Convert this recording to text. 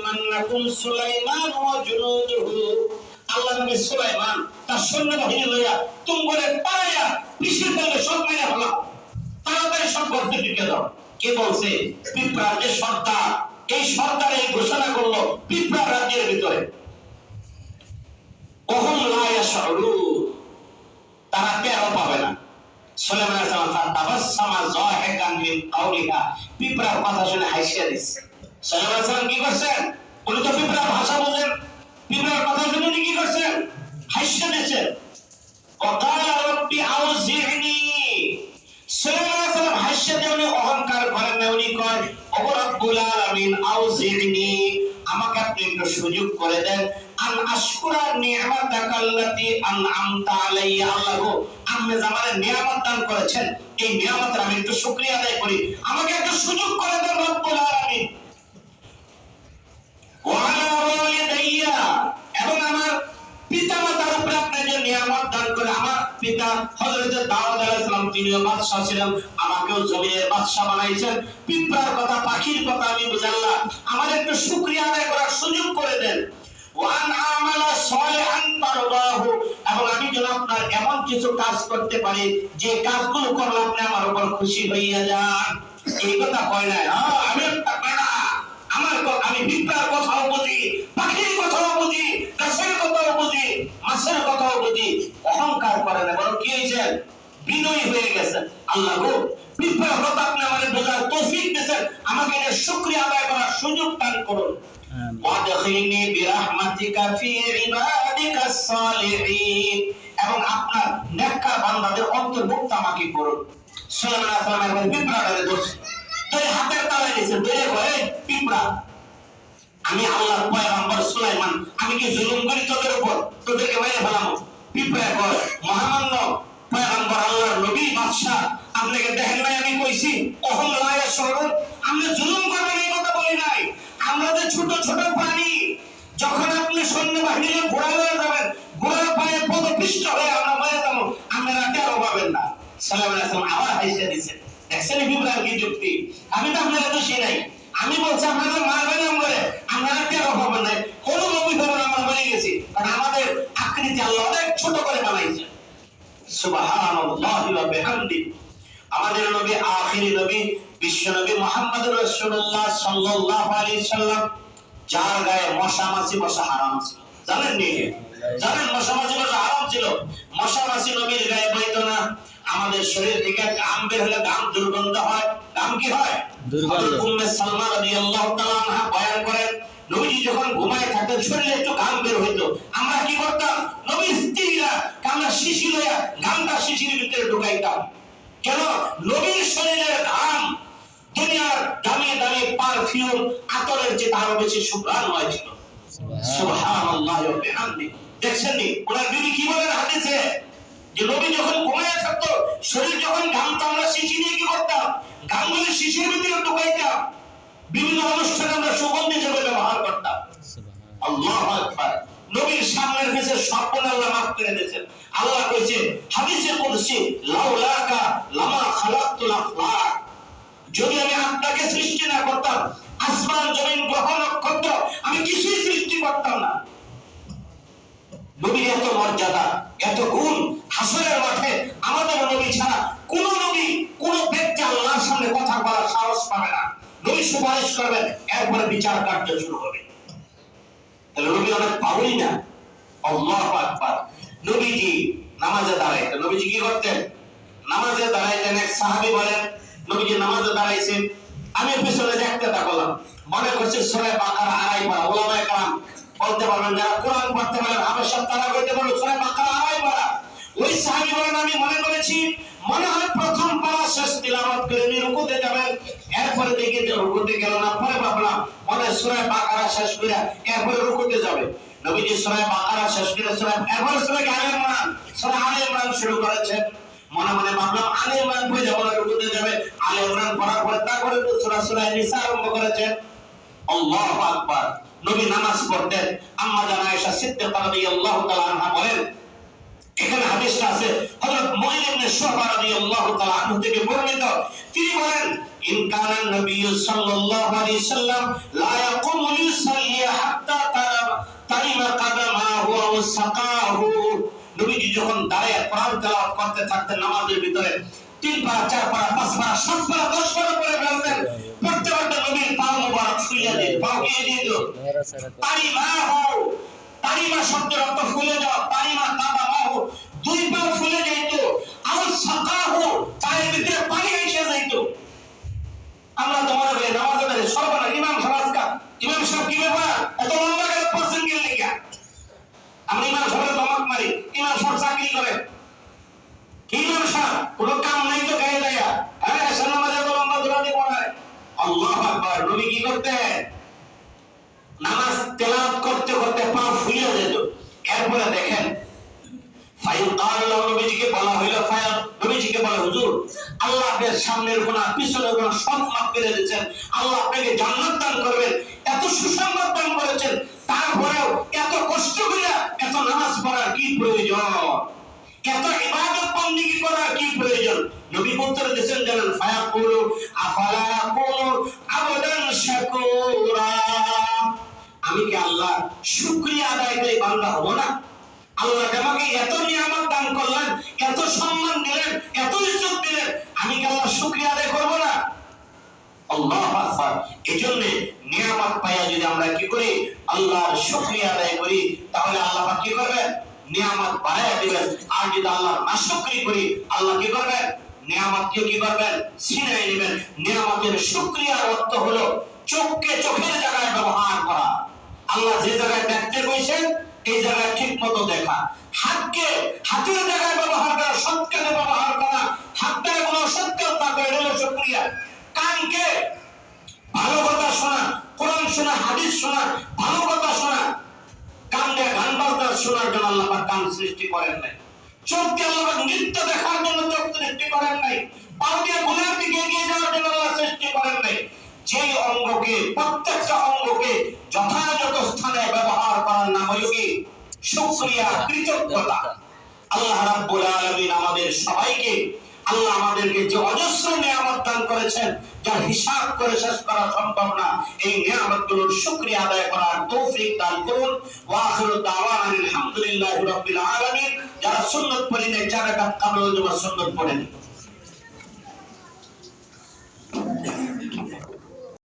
ইয়াতামান্নাকুম সুলাইমান ওয়া জুনুদুহু আল্লাহ নবী সুলাইমান তার সৈন্যবাহিনী লইয়া তুঙ্গরে পাড়াইয়া পিছিয়ে ফেলবে, সব মেরে হলো, তাড়াতাড়ি সব করতে টিকে দাও। কে বলছে? পিঁপড়ার যে সর্দার, এই সর্দার এই ঘোষণা করলো পিঁপড়া রাজ্যের ভিতরে। ওহুম লা ইয়াশউরুন, তারা টেরও পাবে না। সুলাইমান আলাইহিস সালাম তাবাসসামা যাহিকান মিন কাওলিহা, পিঁপড়ার কথা শুনে হাসিয়া দিছে। সুলাইমান আলাইহিস সালাম কি করছেন? উনি তো পিঁপড়ার ভাষা বোঝেন, পিঁপড়ার কথা শুনে উনি কি করছেন? হাসিয়া দিয়েছেন। ওয়াকালা রাব্বি আউজি'নি, সুলাইমান আলাইহিস সালাম হাসিয়া দিয়ে উনি অহংকার করেন না, উনি কয় ও রব্বুল আলামিন আউজি'নি, আমাকে আপনি একটু সুযোগ করে দেন, আন আশকুরা নি'মাতাকাল্লাতী আন'আমতা আলাইয়া, আল্লাহ গো আপনি যে আমাকে নিয়ামত দান করেছেন, এই নিয়ামতের আমি একটু শুকরিয়া আদায় করি, আমাকে একটু সুযোগ করে দেন রব্বুল আলামিন। ওয়া আলা ওয়ালিদাইয়া, এবং আমার পিতামাতার উপরে আপনি যে নিয়ামত দান করে, আমার পিতা হযরত দাউদ আলাইহিস সালাম তিনিও বাদশা ছিলেন, আমাকেও জমিনের বাদশা বানাইছেন। পিঁপড়ার কথা, পাখির কথা আমি বুঝাল্লাহ, আমার একটু শুকরিয়া আদায় করার সুযোগ করে দেন। ওয়ান আমালা সালিহান তারদাহু, এবং আমি যেন আপনার এমন কিছু কাজ করতে পারি যে কাজগুলো করলে আপনি আমার উপর খুশি হইয়া যান। এই কথা কয় না, আমি আমি পিঁপড়ার কথাও বুঝি, পাখির কথাও বুঝি, গাছের কথাও বুঝি, মাছের কথাও বুঝি। অহংকার করে না, বরং কি হয়েছেন? বিনয়ী হয়ে গেছেন। আল্লাহ গো পিঁপড়ার কথা আপনি আমাদের বোঝার তৌফিক দিয়েছেন, আমাকে এর শুকরিয়া আদায় করার সুযোগ দান করুন। ওয়াদখিলনি বিরাহমাতিকা ফি ইবাদিকাস সালিহিন, এবং আপনার নেককার বান্দাদের অন্তর্ভুক্ত আমাকে করুন। সুলাইমান আলাইহিস সালাম একবার পিঁপড়াটারে ধরছে, ধরে হাতের তালায় নিয়েছে, ধরে কয় পিঁপড়া, আমি আল্লাহর পয়গম্বর সুলাইমান, আমি কি জুলুম করি তোদের উপর, তোদেরকে মেরে ফেলামো? পিঁপড়া কয় মহামান্য পয়গম্বর, আল্লাহর নবী, বাদশা, আপনাকে দেখেন নাই আমি কইছি ওহুম লা ইয়াশউরুন, আমরা জুলুম করবেন এই কথা বলি নাই। আমরা যে ছোট ছোট প্রাণী, যখন আপনি সৈন্যবাহিনী নিয়ে ঘোড়া হয়ে যাবেন, ঘোড়ার পায়ে পদপিষ্ট হয়ে আমরা মরে যাবো, আপনারা টেরও পাবেন না। সুলাইমান আলাইহিস সালাম আবার হাসিয়া দিয়েছেন। দেখছেন পিঁপড়ার কি যুক্তি? আমি তো আপনারা দোষী নাই, আমি বলছি আপনারা মারবেন আমরে, আপনারা টেরও পাবেন না, কোনো নবী পাবেন আমরা মরে গেছি, কারণ আমাদের আকৃতি আল্লাহ অনেক ছোট করে বানাইছে। সুবহানাল্লাহি ওয়া বিহামদি। আমাদের নবী আখিরি নবী বিশ্ব নবী মুহাম্মদুর রাসূলুল্লাহ সাল্লাল্লাহু আলাইহি সাল্লাম, যার গায়ে মশা মাছি বসা হারাম ছিল, জানেন নি? জানেন মশা মাছি বসা হারাম ছিল। মশা মাছি নবীর গায়ে বইতো না। আমাদের শরীর থেকে ঘাম বের হলে ঘাম দুর্গন্ধ হয়, ঘাম কি হয়? দুর্গন্ধ। উম্মে সালমা রাদিয়াল্লাহু তাআলা আনহা বয়ান করেন, নবীজি যখন ঘুমায় থাকতেন শরীরে একটু ঘাম বের হইতো, আমরা কি করতাম? নবীর স্ত্রীরা কামড়া শিশি লইয়া ঘামটা শিশির ভিতরে ঢুকাইতাম। কেন? নবীর শরীরের ঘাম দুনিয়ার দামি দামি পারফিউম আতরের চেয়ে আরো বেশি সুঘ্রাণ হয়েছিল। সুবহানাল্লাহি ওয়া বিহামদি। দেখছেন নি ওনার বিবি কি বলেন হাদিসে, যে নবী যখন ঘুমায় থাকতো শরীর যখন ঘামতো, আমরা শিশি নিয়ে কি করতাম? ঘামগুলো শিশির ভিতরে ঢুকাইতাম, বিভিন্ন অনুষ্ঠানে আমরা সুগন্ধি হিসেবে ব্যবহার করতাম। আল্লাহু আকবার। নবীর সামনের পিছে সব গুনাহ আল্লাহ মাফ করে দিয়েছেন। আল্লাহ কইছে হাদিসে কুদসি, লাউলাকা লামা খালাকতুল আফলাক, যদি আমি আপনাকে সৃষ্টি না করতাম, আসমান জমিন গ্রহ নক্ষত্র আমি কিছুই সৃষ্টি করতাম না। নবীর এত মর্যাদা, এত গুণ, হাসরের মাঠে আমাদের নবী ছাড়া কোন নবী, কোন ব্যক্তি আল্লাহর সামনে কথা বলার সাহস পাবে না। নবী সুপারিশ করবেন, এরপরে বিচার কার্য শুরু হবে। তাহলে নবী অনেক পাওয়ারই না। আল্লাহু আকবার। নবীজি নামাজে দাঁড়াইতেন। নবীজি কি করতেন? নামাজে দাঁড়াইতেন। এক সাহাবী বলেন, নবীজি নামাজে দাঁড়াইছেন, আমি পিছনে দেখতে থাকলাম, মনে করছে সূরা বাকারা আড়াই পারা। ওলামায়ে কেরাম বলতে পারবেন, যারা কোরআন পড়তে পারেন হামেশা তারা বলতে পারবেন সূরা বাকারা আড়াই পারা। ওই সাহাবী বলেন, আমি মনে করেছি মনে হয় প্রথম পারা শেষ তিলাওয়াত করে উনি রুকুতে যাবেন, এরপরে দেখি যে রুকুতে গেল না, পরে ভাবলাম মনে হয় সূরা বাকারা শেষ করে এরপরে রুকুতে যাবে। নবীজি সূরা বাকারা শেষ করে এরপরে সূরা আলে ইমরান শুরু করেছেন। মনে মনে ভাবলাম আলে ইমরান পড়ে যাবো, রুকুতে যাবে, আলে ইমরান পড়ার পরে তারপরে সূরা নিসা আরম্ভ করেছেন। আল্লাহু আকবার। নবী নামাজ পড়তেন। আম্মা জান আয়েশা সিদ্দিকা রাদিয়াল্লাহু তাআলা আনহা বলেন, এখানে হাদিসটা আছে হযরত মুঈন ইবনে শুবা রাদিয়াল্লাহু তাআলা আনহু থেকে বর্ণিত, তিনি বলেন, ইন কানা নবী সাল্লাল্লাহু আলাইহি সাল্লাম লা ইয়াকুমু ইউসাল্লি নবীজি যখন দাঁড়িয়ে কোরআন তেলাওয়াত করতে থাকতেন নামাজের ভিতরে 3 পারা 4 পারা 5 পারা 7 পারা 10 পারা করে ফেলতেন, পড়তে পড়তে নবীর পা মোবারক ফুলে যেত, পা কে দিত তারিমা শব্দের অর্থ ফুলে যাওয়া, তারিমা কাবা মাহু, 2 পা ফুলে যেত, আল সাকাহু পায়ের ভিতরে পানি এসে যেত। আমরা তো মনে করি নামাজে দাঁড়িয়ে সর্বনা ইমাম সাহেব কি ব্যাপার এত লম্বা করে পড়ছেন কি লেখা? আমরা ইমাম সাহেবের ধমক মারি, ইমাম সাহেব চাকরি করে কি ইমাম সাহেব কোনো কাম নাই তো গায়ে দেয়া, হ্যাঁ এসব নামাজে এত লম্বা দৌড়াতে পড়ায়। আল্লাহু আকবার। নবী কি করতেন? নামাজ তেলাওয়াত করতে করতে পা ফুলে যেত। এরপরে দেখেন নবীজিকে বলা হইলো, নবীজিকে বলে হুজুর আল্লাহ আপনার সামনের গুনাহ পিছনের গুনাহ সব মাফ করে দিয়েছেন, আল্লাহ আপনাকে জান্নাত দান করবেন, এত সুসংবাদ দান করেছেন, তারপরেও এত কষ্ট করে এত নামাজ পড়ার কি প্রয়োজন, এত ইবাদত বন্দেগী করার কি প্রয়োজন? নবী উত্তর দিয়েছেন জানেন ফায়াকুলু আফালা আকুলু আবদান শাকুরা, আমি কি আল্লাহ শুকরিয়া আদায়কারী বান্দা হব না? আল্লাহ আমাকে এত নিয়ামত দান করলেন, এত সম্মান দিলেন, এত ইজ্জত দিলেন, আমি কি আল্লাহ শুকরিয়া আদায় করব না? আল্লাহু আকবার। এজন্য নিয়ামত পাইয়া যদি আমরা কি করি আল্লাহর শুকরিয়া আদায় করি, তাহলে আল্লাহ পাক কি করবেন? নিয়ামত বাড়াইয়া দিবেন। আর যদি আল্লাহর নাশকরি করি আল্লাহ কি করবেন? নিয়ামতকে কি করবেন? ছিনিয়ে নেবেন। নিয়ামতের শুকরিয়ার অর্থ হলো চোখকে চোখের জায়গায় ব্যবহার করা। আল্লাহ যে জায়গায় দেখতে কইছেন এই জায়গায় ঠিক মতো দেখা, হাতকে হাতের জায়গায় ব্যবহার করা, সৎ কাজে ব্যবহার করা, হাতটাকে কোনো অসৎ কাজ না করে হলো শুকরিয়া। কানকে ভালো কথা শোনা, কোরআন শোনা, হাদিস শোনা, ভালো কথা শোনা, কান দিয়ে গান বাজনা শোনার জন্য আল্লাহ পাক কান সৃষ্টি করেন নাই। চোখ দিয়ে আল্লাহ পাক নৃত্য দেখার জন্য চোখ সৃষ্টি করেন নাই। পা দিয়ে গুনার দিকে এগিয়ে যাওয়ার জন্য আল্লাহ সৃষ্টি করেন নাই। যে অঙ্গকে, প্রত্যেকটা অঙ্গকে যথাযথ স্থানে ব্যবহার করার নাম হলো কি? শুকরিয়া, কৃতজ্ঞতা। আল্লাহ রাব্বুল আলামিন আমাদের সবাইকে, আল্লাহ আমাদেরকে যে অজস্র নিয়ামত দান করেছেন যার হিসাব করে শেষ করা সম্ভব না, এই নিয়ামতগুলোর শুকরিয়া আদায় করার তৌফিক দান করুন। ওয়া আখিরু দাওয়ানা আলহামদুলিল্লাহি রাব্বিল আলামিন। যারা সুন্নাত পড়েন 4 রাকাত কাবলা ওয়াজিব সুন্নাত পড়েন।